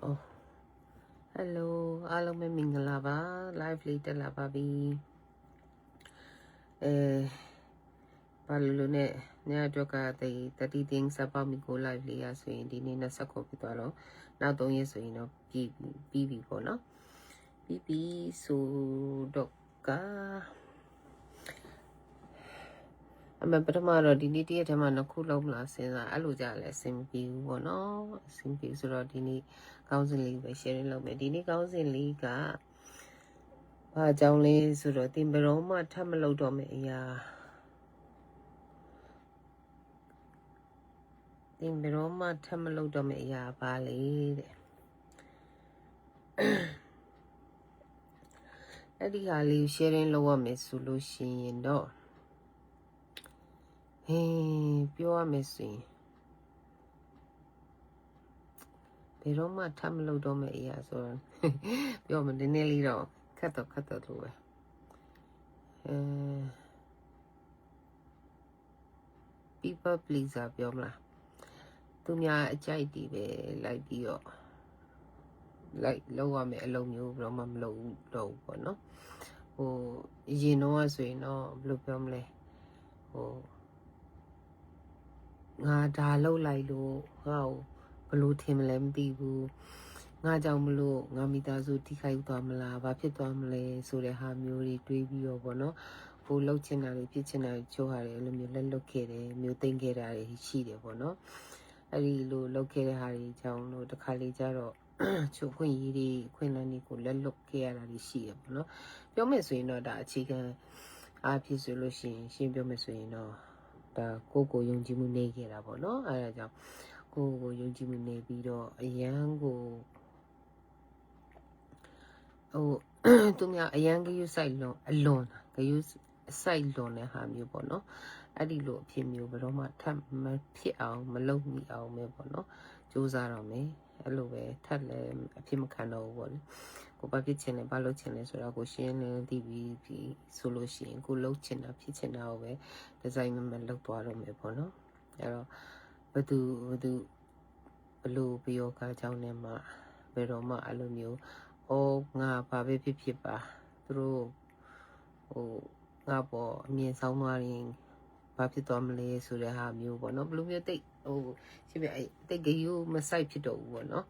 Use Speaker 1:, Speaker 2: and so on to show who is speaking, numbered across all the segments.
Speaker 1: Oh, hello, အားလုံးပဲမင်္ဂလာပါ live လေးတက်လာပါပြီဘာလို့နဲ့ညအတွက်က30 things about me go live လေးရဆိုရင်ဒီနေ့20ခုပြသွားတော့နောက်3ရက်ဆိုရင်တော့ပြီးပြီပေါ့နော်ပြီးဆိုတော့ကအမပထမတော့ဒီနေ့တရက်ထဲမှာ2ခုလုံးမလားစဉ်းစားအဲ့လိုကြလဲအဆင်မပြေဘူးပေါ့နော်အဆင်ပြေဆိုတော့ဒီနေ့ကောင်းစဉ်လေးပဲ sharing လုပ်မယ်ဒီနေ့ကောင်းစဉ်လေးကဘာအကြောင်းလဲဆိုတော့တင်ဘရောမှထပ်မလုပ်တော့မယ့်အရာတင်ဘရောမှထပ်မလုပ်တော့မယ့်အရာပါလေတဲ့အဲ့ဒီဟာလေး sharing လုပ်ရမယ်ဆိုလို့ရှိရင်တော့ပြောရမယ်ဆိုရင်ဘယ်တော့မှထပ်မလုပ်တော့မယ့်အရာဆိုတော့ပြောမှနည်းနည်းလေးတော့ခက်တော့လို့ပဲpeople pleaser ပြောမလားသူများအကြိုက်တီးပဲလိုက်ပြီးတော့လိုက်လောက်ရမယ်အလုပ်မျိုးတော့မလုပ်တော့ဘူးပေါ့နော်ရင်တော့ဆိုရင်တော့ဘယ်လိုပြောမလဲငါဒါလောက်လိုက်လို့ငါ့ကိုဘလို့ထင်မလဲမသိဘူးငါကြောင့်မလို့ငါမိသားစုထိခိုက်သွားမလားဘာဖြစ်သွားမလဲဆိုတဲ့ဟာမျိုးတွေတွေးပြီးတော့ပေါ့နော်လှုပ်ချင်တာတွေဖြစ်ချင်တာတွေချိုးရတယ်အဲ့လိုမျိုးလက်လွတ်ခဲ့တယ်မျိုးသိမ့်ခဲ့တာတွေရှိတယ်ပေါ့နော်အဲ့ဒီလိုလှုပ်ခဲ့တဲ့ဟာတွေကြောင့်လို့တစ်ခါလေကျတော့ချိုးခွင့်ရေးတွေခွင့်လန်းတွေကိုလက်လွတ်ခဲ့ရတာတွေရှိရပေါ့နော်ပြောမယ်ဆိုရင်တော့ဒါအခြေခံအားဖြစ်ဆိုလို့ရှိရင်ရှင်းပြောမယ်ဆိုရင်တော့ဒါကိုယုံကြည်မှုနေခဲ့တာပေါ့နော်အဲဒါကြောင့်ကိုယုံကြည်မှုနေပြီးတော့အရန်ကိုသူများအရန်ဂယုစိုက်လွန်အလွန်ဂယုစိုက်လွန်တဲ့ဟာမျိုးပေါ့နော်အဲ့ဒီလိုအဖြစ်မျိုးဘယ်တော့မှထပ်မဖြစ်အောင်မလုပ်မိအောင်ပဲပေါ့နော်စူးစမ်းတော့မယ်အဲ့လိုပဲထပ်လည်းအဖြစ်မခံတော့ဘူးပေါ့လေကိုဘာဖြစ်ချင်လဲဘာလုပ်ချင်လဲဆိုတော့ကိုရှင်းလင်းသိပြီးဆိုလို့ရှိရင်ကိုလုပ်ချင်တာဖြစ်ချင်တာကိုပဲဒီဇိုင်းမှလုပ်သွားတော့မယ်ပေါ့နော်အဲ့တော့ဘယ်လိုပြောကားကြောင်းနဲ့မှဘယ်တော့မှအဲ့လိုမျိုးငါဘာပဲဖြစ်ပါသူတို့ငါပေါ့အမြင်ဆောင်သွားရင်ဘာဖြစ်သွားမလဲဆိုတဲ့ဟာမျိုးပေါ့နော်ဘယ်လိုမျိုးတိတ်ရှင်းပြတိတ်ကြိုးမဆိုင်ဖြစ်တော့ဘူးပေါ့နော်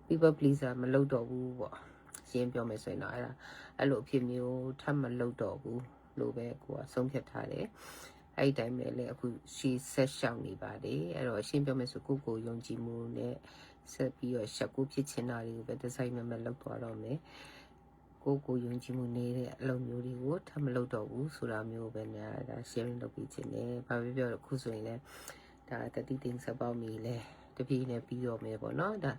Speaker 1: people pleaser မလုပ်တော့ဘူးပေါ့ရှင်းပြောမယ်ဆိုရင်တော့အဲ့လိုအဖြစ်မျိုးထပ်မလုပ်တော့ဘူးလို့ပဲကိုကဆုံးဖြတ်ထားတယ်အဲ့ဒီတိုင်းပဲလေအခုရှေ့ဆက်ရှောင်နေပါတယ်အဲ့တော့ရှင်းပြောမယ်ဆိုကိုယုံကြည်မှုနဲ့ဆက်ပြီးတော့ရှက်ကိုဖြစ်ချင်တာတွေကိုပဲဒီဇိုင်းမှလုပ်သွားတော့မယ်ကိုယုံကြည်မှုနေတဲ့အလုပ်မျိုးတွေကိုထပ်မလုပ်တော့ဘူးဆိုတာမျိုးပဲများဒါ sharing လုပ်ပြီးခြင်းနဲ့ဘာပဲပြောတော့ခုဆိုရင်လည်းဒါ30 things about me လဲတပြေးနဲ့ပြီးတော့မယ်ပေါ့နော်ဒါ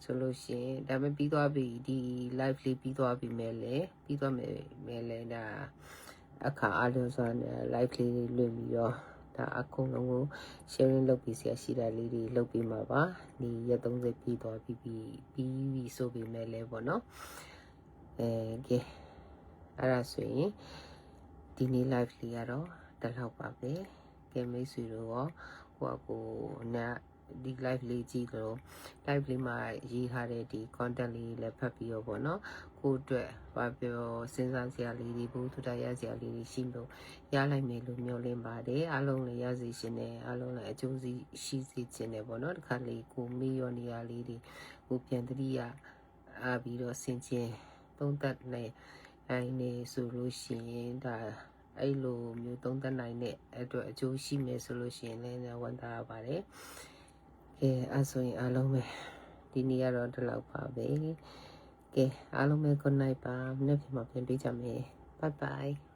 Speaker 1: ဆိုလို့ရှိရင်ဒါပေမဲ့ပြီးသွားပြီဒီ live လေးပြီးသွားပြီမဲ့လဲပြီးသွားမယ်လဲဒါအခါအားလုံးစွာနဲ့ live လေးလွှင့်ပြီးတော့ဒါအကုန်လုံးကို sharing လုပ်ပြီးဆရာရှိတာလေးတွေလုပ်ပြီးမှာပါဒီရက်30ပြီးသွားပြီးဆိုပြီးမဲ့လဲပေါ့နော်ကဲအဲ့ဒါဆိုရင်ဒီနေ့ live လေးကတော့တလောက်ပါပဲကဲမိတ်ဆွေတို့ရောကိုဒီ live လေးကြည့်လို့ live လေးမှာရေးထားတဲ့ဒီ content လေးလည်းဖတ်ပြီးတော့ပေါ့နော်ကိုအတွက်ဘာပြောစဉ်းစားစရာလေးတွေဘူးထူတာရစရာလေးတွေရှိလို့ရလိုက်မယ်လို့မျှော်လင့်ပါတယ်အားလုံးလည်းရစီရှင်တယ်အားလုံးလည်းအကျိုးစီရှိစေခြင်းတယ်ပေါ့နော်တခါလေးကိုမေးရနေရလေးတွေကိုပြန်တတိယပြီးတော့ဆင်ခြင်သုံးသပ်နေနေဆိုလို့ရှိရင်ဒါအဲ့လိုမျိုးသုံးသပ်နိုင်တဲ့အတွက်အကျိုးရှိမယ်ဆိုလို့ရှိရင်လည်းဝန်တာပါတယ်အဲ့ဆိုရင်အားလုံးပဲဒီနေ့ကတော့ဒီလောက်ပါပဲကဲအားလုံးပဲ good night ပါမနေ့ကမှပြန်တွေ့ကြမယ် bye bye